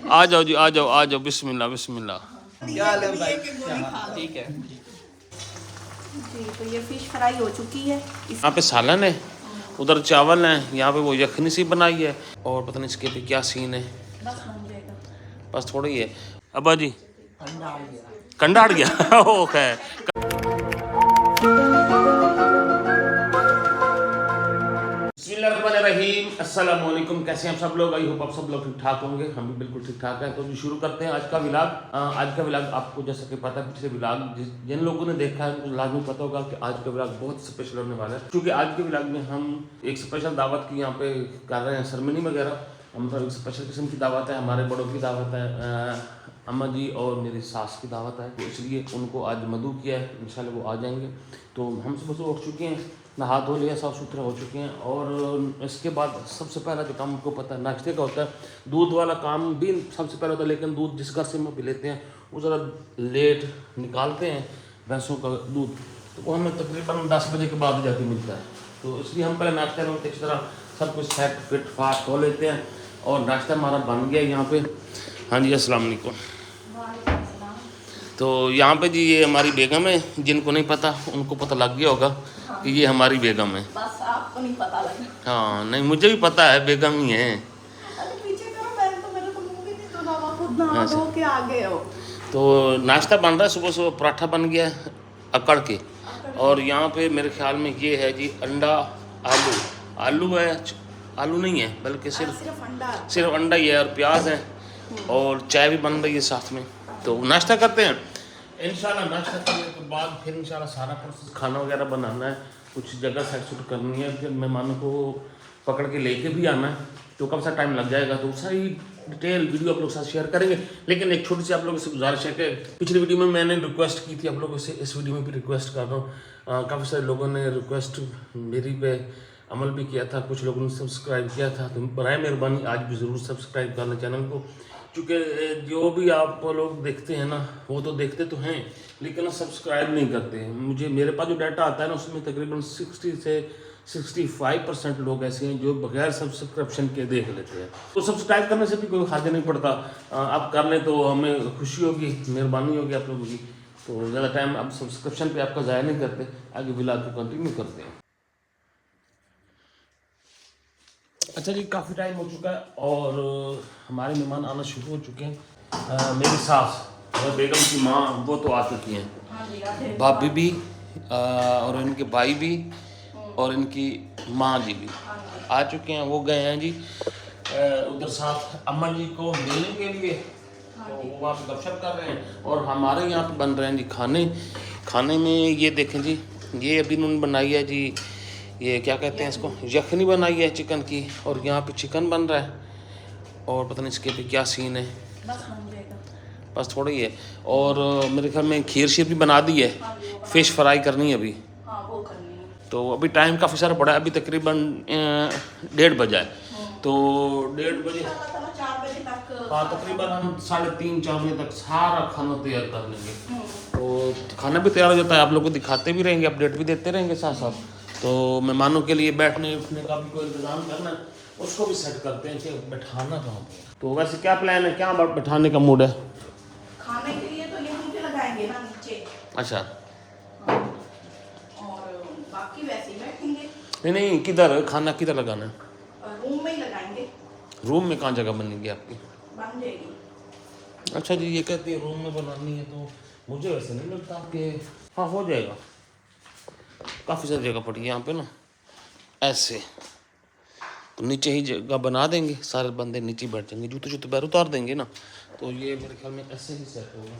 आ जाओ जी, आ जाओ आ जाओ, बिस्मिल्लाह बिस्मिल्लाह। क्या हाल है भाई? ठीक है जी। तो ये फिश फ्राई हो चुकी है। यहाँ पे सालन है, उधर चावल है, यहाँ पे वो यखनी सी बनाई है, और पता नहीं इसके पे क्या सीन है, बस बन जाएगा। बस थोड़ा ही है। अब्बा जी अंडा आ गया। कंडा हट गया ओ खैर। बिस्मिल्लाहिर्रहमानिर्रहीम, अस्सलाम वालेकुम। कैसे हैं आप सब लोग? आई होप आप सब लोग ठीक ठाक होंगे। हम भी बिल्कुल ठीक ठाक हैं। तो जी शुरू करते हैं आज का व्लॉग। आज का व्लॉग आपको जैसा कि पता है, पिछले व्लॉग जिन लोगों ने देखा है उनको लाजमी पता होगा कि आज का व्लॉग बहुत स्पेशल होने वाला है, क्योंकि आज के व्लॉग में हम एक स्पेशल दावत की यहाँ पे कर रहे हैं, सेरेमनी वगैरह। मतलब एक स्पेशल किस्म की दावत है, हमारे बड़ों की दावत है, अम्मा जी और मेरी सास की दावत है, तो इसलिए उनको आज मधु किया है। इंशाल्लाह वो आ जाएंगे। तो हम सुबह सुबह उठ चुके हैं, नहा धो लिया, साफ़ सुथरा हो चुके हैं। और इसके बाद सबसे पहला जो काम आपको पता है नाश्ते का होता है। दूध वाला काम भी सबसे पहले होता है, लेकिन दूध जिस घर से हम भी लेते हैं वो ज़रा लेट निकालते हैं भैंसों का दूध, तो वो हमें तकरीबन 10 बजे के बाद जाके मिलता है। तो इसलिए हम पहले नाश्ते में इस तरह सब कुछ सेट फिट फाट हो लेते हैं। और नाश्ता हमारा बन गया यहाँ पे। हाँ जी, अस्सलाम वालेकुम। तो यहाँ पे जी ये हमारी बेगम है, जिनको नहीं पता उनको पता लग गया होगा कि ये हमारी बेगम है। बस आपको नहीं पता लगा। हाँ नहीं, मुझे भी पता है बेगम ही है। अरे पीछे करो, मेरे तो मुंह भी नहीं धुला हुआ, खुद नहा धो के आ गए हो। तो नाश्ता बन रहा है, सुबह सुबह पराठा बन गया है अकड़ के। और यहाँ पे मेरे ख्याल में ये है जी अंडा आलू। आलू है, आलू नहीं है बल्कि सिर्फ अंडा ही है, और प्याज है, और चाय भी बन रही है साथ में। तो नाश्ता करते हैं इंशाल्लाह। नाश्ता करने के बाद फिर इंशाल्लाह सारा प्रोसेस खाना वगैरह बनाना है, कुछ जगह सेट शूट करनी है, फिर मेहमानों को पकड़ के लेके भी आना है, तो कब सा टाइम लग जाएगा। तो सारी डिटेल वीडियो आप लोग के साथ शेयर करेंगे। लेकिन एक छोटी सी आप लोगों से गुजारिश है कि पिछली वीडियो में मैंने रिक्वेस्ट की थी आप लोगों से, इस वीडियो में भी रिक्वेस्ट कर रहा हूँ। काफ़ी सारे लोगों ने रिक्वेस्ट मेरी पे अमल भी किया था, कुछ लोगों ने सब्सक्राइब किया था। तो बराए मेहरबानी आज भी ज़रूर सब्सक्राइब करना चैनल को, क्योंकि जो भी आप लोग देखते हैं ना, वो तो देखते तो हैं लेकिन सब्सक्राइब नहीं करते हैं। मेरे पास जो डाटा आता है ना, उसमें तकरीबन 60 से 65% लोग ऐसे हैं जो बगैर सब्सक्रिप्शन के देख लेते हैं। तो सब्सक्राइब करने से भी कोई फायदा नहीं पड़ता, आप कर लें तो हमें खुशी होगी, मेहरबानी होगी आप लोगों की। तो ज़्यादा टाइम आप सब्सक्रिप्शन पे आपका ज़ाया नहीं करते, आगे व्लॉग को कंटिन्यू करते हैं। अच्छा जी, काफ़ी टाइम हो चुका है और हमारे मेहमान आना शुरू हो चुके हैं। मेरी सास और बेगम की माँ वो तो आ चुकी हैं, भाभी भी और इनके भाई भी और इनकी माँ जी भी आ चुके हैं। वो गए हैं जी उधर साथ अम्मा जी को मिलने के लिए, तो वो वहाँ पे गपशप कर रहे हैं। और हमारे यहाँ पे बन रहे हैं जी खाने में ये देखें जी, ये अभी उन्होंने बनाई है जी, ये क्या कहते हैं इसको, यखनी बनाई है चिकन की, और यहाँ पे चिकन बन रहा है, और पता नहीं इसके पे क्या सीन है, बस थोड़ा ही है। और मेरे ख्याल में खीर शीर भी बना दी है, फ़िश फ्राई करनी है अभी। तो अभी टाइम काफ़ी सारा पड़ा है, अभी तकरीबन 1:30 बजा है। तो 1:30 बजे हाँ, तकरीबन हम 3:30-4 बजे तक सारा खाना तैयार कर लेंगे। तो खाना भी तैयार हो जाता है, आप लोग को दिखाते भी रहेंगे, अपडेट भी देते रहेंगे साथ साथ। तो मेहमानों के लिए बैठने उठने का भी कोई इंतज़ाम करना है, उसको भी सेट करते हैं कि बैठाना कहाँ पे। तो वैसे क्या प्लान है, क्या बैठाने का मूड है? खाने के लिए तो यहीं पे लगाएंगे ना, नीचे। अच्छा, और बाकी वैसे ही बैठेंगे। नहीं, किधर खाना किधर लगाना है? रूम में ही लगाएंगे। रूम में कहाँ जगह बनेगी आपकी? बन जाएगी। अच्छा जी, ये कहती है रूम में बनानी है, तो मुझे वैसे नहीं लगता कि हाँ हो जाएगा। काफ़ी सारी जगह पड़ी है यहाँ पे ना, ऐसे तो नीचे ही जगह बना देंगे, सारे बंदे नीचे बैठ जाएंगे, जूते पैर उतार देंगे ना, तो ये मेरे ख्याल में ऐसे ही सेट होगा।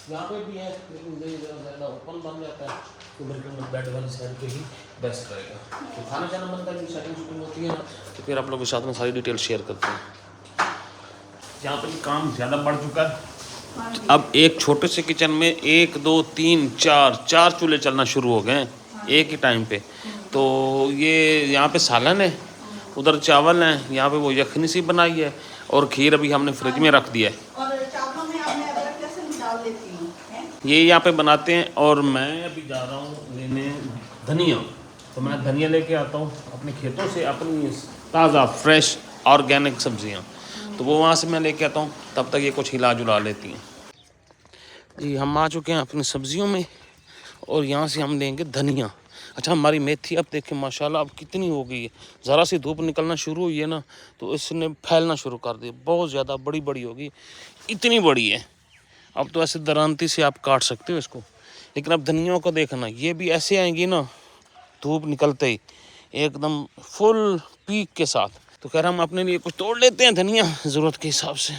यहाँ पे भी है लेकिन ज़्यादा ओपन बन जाता है, तो मेरे ख्याल में बेड वाली साइड पे ही बेस्ट रहेगा। तो खाना जाना बनता है, सेटिंग शूटिंग होती है ना, तो फिर आप लोगों के साथ में सारी डिटेल शेयर करते हैं। यहाँ पे काम ज़्यादा बढ़ चुका है, अब एक छोटे से किचन में 1 2 3 4 चूल्हे चलना शुरू हो गए हैं एक ही टाइम पे। तो ये यहाँ पे सालन है, उधर चावल है, यहाँ पे वो यखनी सी बनाई है, और खीर अभी हमने फ्रिज में रख दिया है। और चावलों में आपने अदरक लहसुन डाल देती हूँ, ये यहाँ पे बनाते हैं। और मैं अभी जा रहा हूँ लेने धनिया, तो मैं धनिया लेके आता हूँ अपने खेतों से, अपनी ताज़ा फ्रेश ऑर्गेनिक सब्जियाँ। तो वो वहाँ से मैं लेके आता हूँ, तब तक ये कुछ हिला जुला लेती हैं जी। हम आ चुके हैं अपनी सब्जियों में और यहाँ से हम लेंगे धनिया। अच्छा, हमारी मेथी अब देखें माशाल्लाह अब कितनी हो गई है। ज़रा सी धूप निकलना शुरू हुई है ना तो इसने फैलना शुरू कर दिया, बहुत ज़्यादा बड़ी बड़ी होगी, इतनी बड़ी है। अब तो ऐसे दरांती से आप काट सकते हो इसको, लेकिन अब धनिया को देखना, ये भी ऐसे आएंगी ना धूप निकलते ही एकदम फुल पीक के साथ। तो खैर हम अपने लिए कुछ तोड़ लेते हैं धनिया ज़रूरत के हिसाब से।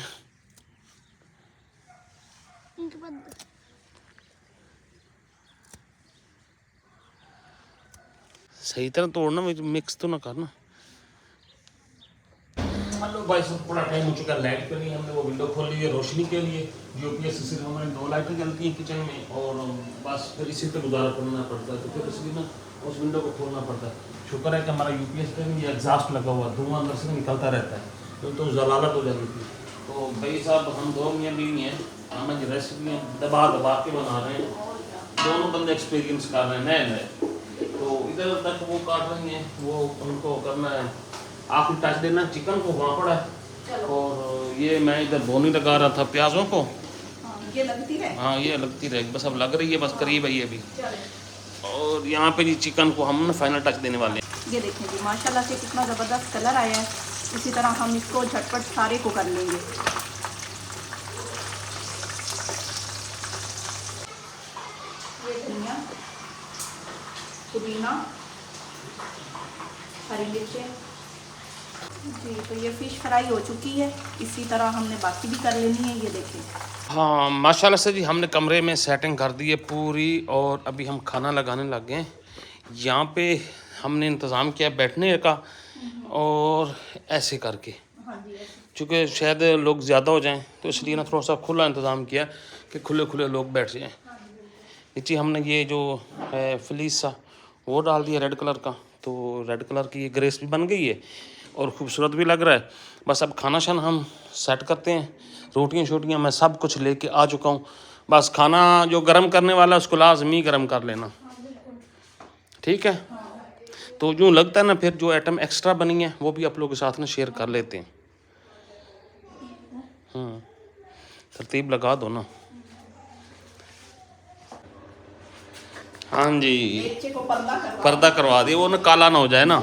सही तरह तोड़ना, मिक्स तो ना करना। हेलो भाई सब, थोड़ा टाइम हो चुका है लाइट के लिए, हमने वो विंडो खोल ली है रोशनी के लिए। यूपीएस से सिर्फ हमारे 2 लाइटें जलती हैं किचन में और बस फिर इसी पे गुजारा करना पड़ता है, तो फिर इसलिए ना उस विंडो को खोलना पड़ता है। शुक्र है कि हमारा यूपीएस पे भी एग्जॉस्ट लगा हुआ, धुआं अंदर से निकलता रहता है, तो जलालत हो जाती थी। तो भाई साहब हम 2 मियाँ बीवी हैं, हम जी रेसिपी दबा दबा के बना रहे हैं, दोनों बंदे एक्सपीरियंस कर रहे हैं नए नए। तो इधर तक वो काट रही हैं, वो उनको करना है आखिरी टच देना चिकन को, वहाँ पड़ा है। और ये मैं इधर बोनी लगा रहा था प्याज़ों को। ये लगती है, हाँ ये लगती रहेगी, बस अब लग रही है, बस करीब है ये भी। और यहाँ पे जी चिकन को हम ना फाइनल टच देने वाले हैं। ये देखें जी माशाल्लाह से कितना ज़बरदस्त कलर आया है। इसी तरह हम इसको झटपट सारे को कर लेंगे। ये धनिया, पुदीना, हरी मिर्चें जी। तो ये फ़िश फ्राई हो चुकी है, इसी तरह हमने बाकी भी कर लेनी है। ये देखें, हाँ माशाल्लाह से जी हमने कमरे में सेटिंग कर दी है पूरी और अभी हम खाना लगाने लग गए हैं। यहाँ पे हमने इंतज़ाम किया बैठने का और ऐसे करके, चूँकि शायद लोग ज़्यादा हो जाएं तो इसलिए ना थोड़ा सा खुला इंतज़ाम किया कि खुले खुले लोग बैठ जाएं। नीचे हमने ये जो है फ्लीस सा वो डाल दिया रेड कलर का, तो रेड कलर की ये ग्रेस भी बन गई है और ख़ूबसूरत भी लग रहा है। बस अब खाना शाना हम सेट करते हैं, रोटियां शोटियां मैं सब कुछ लेके आ चुका हूँ। बस खाना जो गर्म करने वाला है उसको लाजमी गर्म कर लेना, ठीक है। तो यूँ लगता है ना फिर जो आइटम एक्स्ट्रा बनी है वो भी आप लोगों के साथ में शेयर कर लेते हैं। तरतीब लगा दो ना। हाँ जी, को पर्दा करवा दिए, वो ना काला ना हो जाए ना,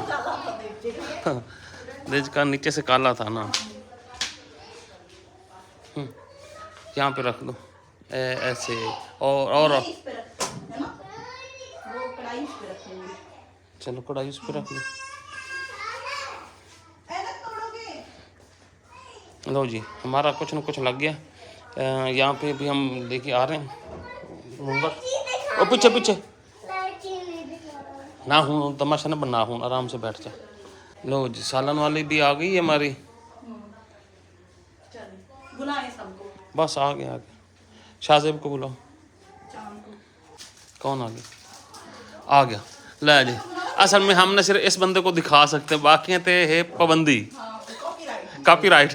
देख का नीचे से काला था ना। यहाँ पे रख दो ऐसे और चलो कढ़ाई उस पर रख दो। लो जी हमारा कुछ न कुछ लग गया। यहाँ पे भी हम लेके आ रहे हैं। ओ पीछे पीछे ना हूँ, तमाशा ना बना हूँ, आराम से बैठ जा। लो जी सालन वाली भी आ गई है हमारी, बस आ गया शाहजेब को बुलाओ। कौन आ गया ले जी। असल में हमने सिर्फ इस बंदे को दिखा सकते हैं, बाकी है पाबंदी, कॉपीराइट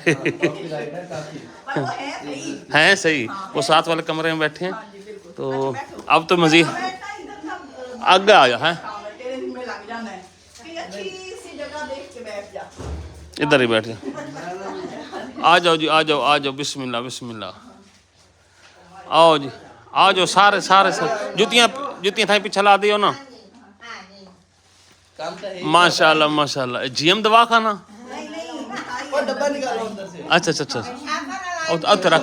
है सही। वो साथ वाले कमरे में बैठे हैं, तो अब तो मजीद आगे आ गया है, इधर ही बैठ जा। आ जाओ जी, आ जाओ आ जाओ, बिस्मिल्लाह बिस्मिल्लाह, आओ जी आ जाओ सारे सारे जुतियाँ थाई पीछे ला दियो ना। माशाल्लाह माशाल्लाह। जीएम दवा खाना, डब्बा निकालो अंदर से। अच्छा अच्छा अच्छा, अब तो रख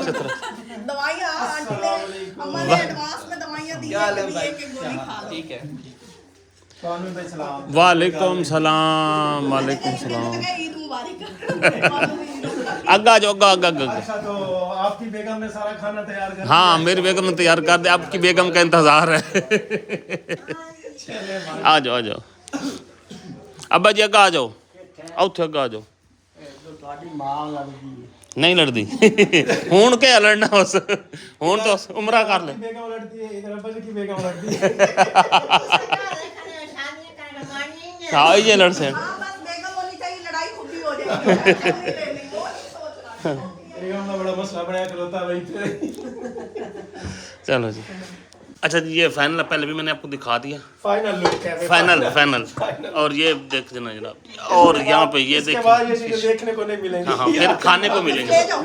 दवाइयाँ आंटी ने हमारे एडवांस में दवाइयाँ दी हैं, कभी एक एक गोली खा लो। ठीक है। वालेकुम सलाम वालेकुम सलाम। ईद मुबारक। आगा जाओ आगा आगा आगा। अच्छा तो आपकी बेगम ने सारा खाना तैयार कर हाँ मेरी बेगम ने तैयार कर दिया, आपकी बेगम का इंतजार है। आ जाओ आ जाओ अब्बा जी, अगा आ जाओ, आओ थे अगा आ जाओ। नहीं लड़दी हूं क्या लड़ना, उस हूं तो उमरा कर ले। बेगम लड़ती है, इधर अब्बा जी की बेगम लड़ती है। हाँ ये लड़ से हाँ बस बेगम होनी चाहिए, लड़ाई खुद ही हो जाएगी। बेगम का बड़ा मसला बनाया खलोता भाई। चलो जी अच्छा जी, ये फाइनल पहले भी मैंने आपको दिखा दिया। फाइनल लुक है फाइनल और ये देख देना जनाब। और यहाँ पे ये इसके बाद ये चीजें देखने को नहीं मिलेंगी। हाँ फिर खाने को ले मिलेंगे। जाओ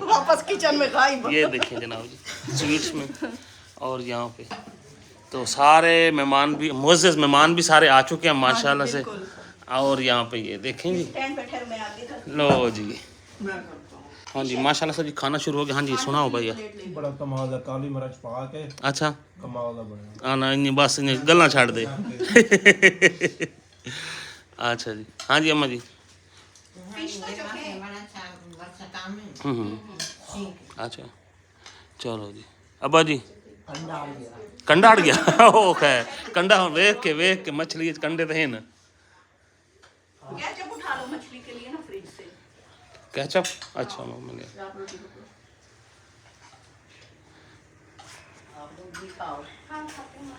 वापस किचन में खाई। ये देखिए जनाब जी स्वीट्स में। और यहाँ पे तो सारे मेहमान भी, मुअज़्ज़ज़ मेहमान भी सारे आ चुके हैं माशाल्लाह से। और यहाँ पे ये देखेंगे, स्टैंड पे ठहर, मैं आगे कर। लो जी, हाँ जी माशाल्लाह से जी खाना शुरू हो गया। हाँ जी सुनाओ भैया। बड़ा कमाल है, काली मिर्च पा के अच्छा कमाल है बड़ा। आना इन बस इन गल्ला छाड़ दे। अच्छा जी, हाँ जी अम्मा जी। अच्छा चलो जी। अब्बा जी कंडा हट गया। ओके कंडा वेख के मछली कंडे तो हैं ना। केचप उठा लो मछली के लिए ना फ्रिज से। केचप अच्छा मैंने आप रोटी पकड़ो। आप लोग भी खाओ। हाँ खाते हैं।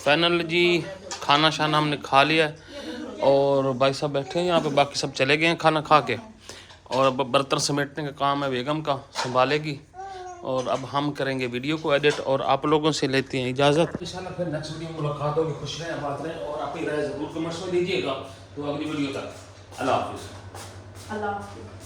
फाइनल जी खाना शाना हमने खा लिया है और भाई साहब बैठे हैं यहाँ पे, बाकी सब चले गए हैं खाना खा के। और अब बर्तन समेटने का काम है बेगम का, संभालेगी। और अब हम करेंगे वीडियो को एडिट और आप लोगों से लेते हैं इजाज़त। इंशाल्लाह फिर नेक्स्ट वीडियो में मुलाकात होगी। खुश रहें, आबाद रहें और अपनी राय ज़रूर कमेंट्स में दीजिएगा। तो अगली वीडियो तक अल्लाह हाफिज़। अल्लाह हाफ़िज़।